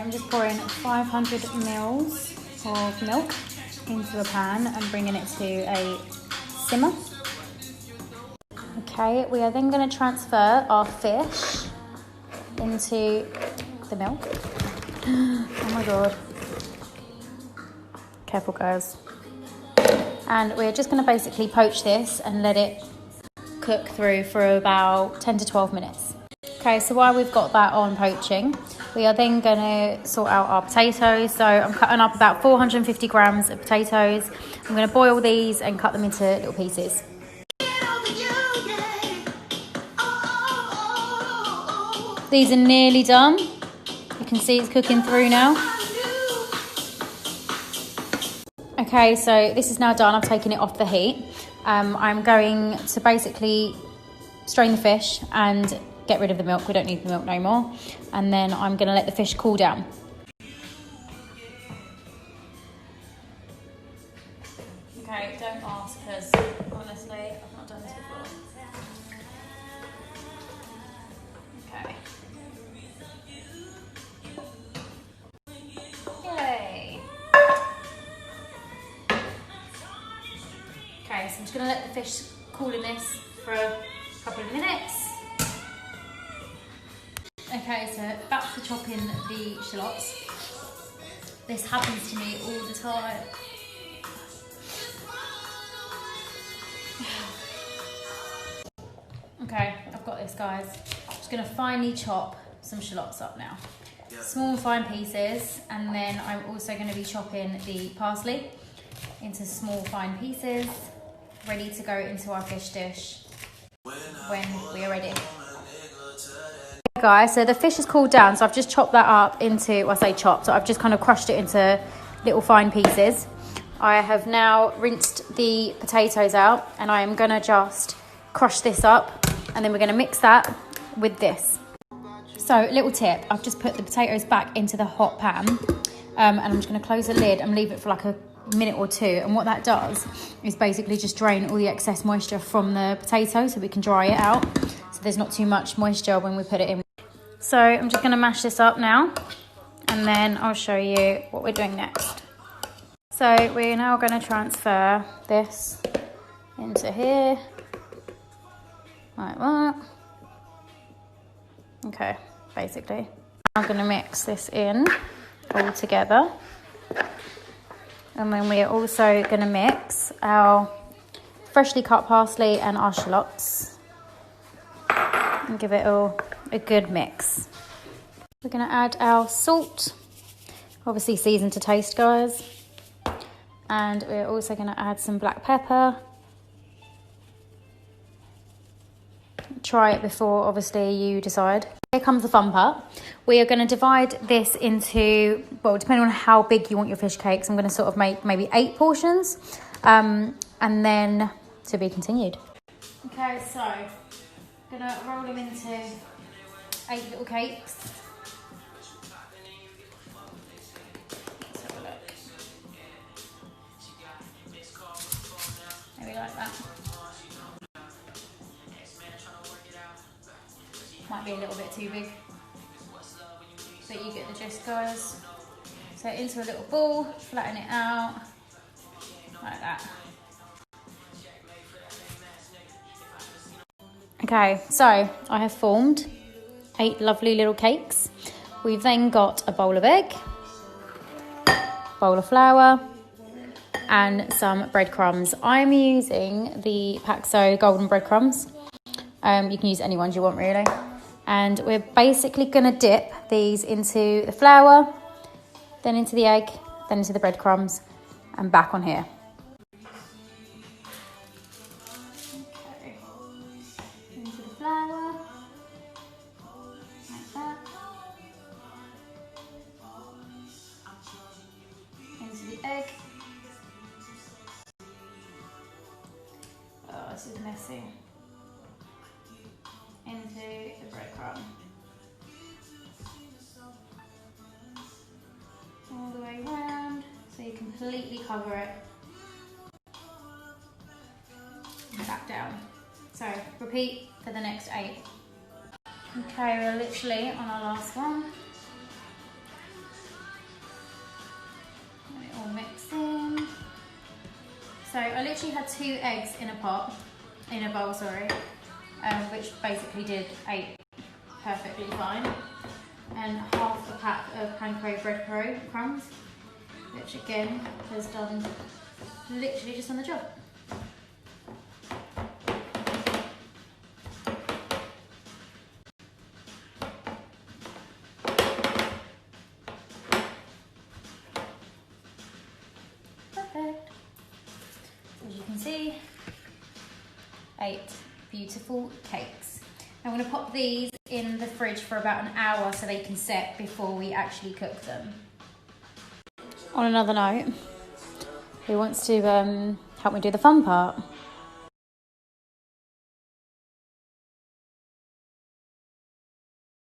I'm just pouring 500 mils of milk into a pan and bringing it to a simmer. Okay, we are then going to transfer our fish into the milk. Oh my god. Careful, guys. And we're just going to basically poach this and let it cook through for about 10 to 12 minutes. Okay, so while we've got that on poaching, we are then going to sort out our potatoes. So I'm cutting up about 450 grams of potatoes. I'm going to boil these and cut them into little pieces. These are nearly done. You can see it's cooking through now. Okay, so this is now done. I've taken it off the heat. I'm going to basically strain the fish and get rid of the milk. We don't need the milk no more. And then I'm going to let the fish cool down. Okay, don't ask because honestly, I've not done this before. Okay. Yay. Okay, so I'm just going to let the fish cool in this for a couple of minutes. Okay, so back to chopping the shallots. This happens to me all the time. Okay, I've got this, guys. I'm just going to finely chop some shallots up now. Small fine pieces, and then I'm also going to be chopping the parsley into small fine pieces, ready to go into our fish dish when we are ready. Guys, so the fish has cooled down, so I've just chopped that up into, well, I say chopped, so I've just kind of crushed it into little fine pieces. I have now rinsed the potatoes out, and I am going to just crush this up, and then we're going to mix that with this. So, little tip, I've just put the potatoes back into the hot pan, and I'm just going to close the lid and leave it for like a minute or two, and what that does is basically just drain all the excess moisture from the potato so we can dry it out, so there's not too much moisture when we put it in. So I'm just going to mash this up now, and then I'll show you what we're doing next. So we're now going to transfer this into here, like that. Okay, basically. I'm going to mix this in all together. And then we are also going to mix our freshly cut parsley and our shallots and give it all a good mix. We're going to add our salt, obviously seasoned to taste, guys. And we're also going to add some black pepper. Try it before, obviously, you decide. Here comes the fun part. We are going to divide this into, well, depending on how big you want your fish cakes, I'm going to sort of make maybe 8 portions, and then to be continued. Okay, so I'm going to roll them into 8 little cakes. Let's have a look. Maybe like that. Might be a little bit too big, but you get the gist, guys. So into a little ball, flatten it out, like that. Okay, so I have formed 8 lovely little cakes. We've then got a bowl of egg, bowl of flour, and some breadcrumbs. I'm using the Paxo golden breadcrumbs. You can use any ones you want, really. And we're basically going to dip these into the flour, then into the egg, then into the breadcrumbs, and back on here. Okay. Into the flour, like that. Into the egg. Oh, this is messy. Into the breadcrumb. All the way around, so you completely cover it. And back down. So repeat for the next 8. Okay, we're literally on our last one. mix in. So I literally had 2 eggs in a bowl, sorry, which basically did 8 perfectly fine, and half a pack of panko bread crumbs, which again has done literally just on the job. Perfect. As you can see, 8 beautiful cakes. I'm going to pop these in the fridge for about an hour so they can set before we actually cook them. On another note, who wants to help me do the fun part?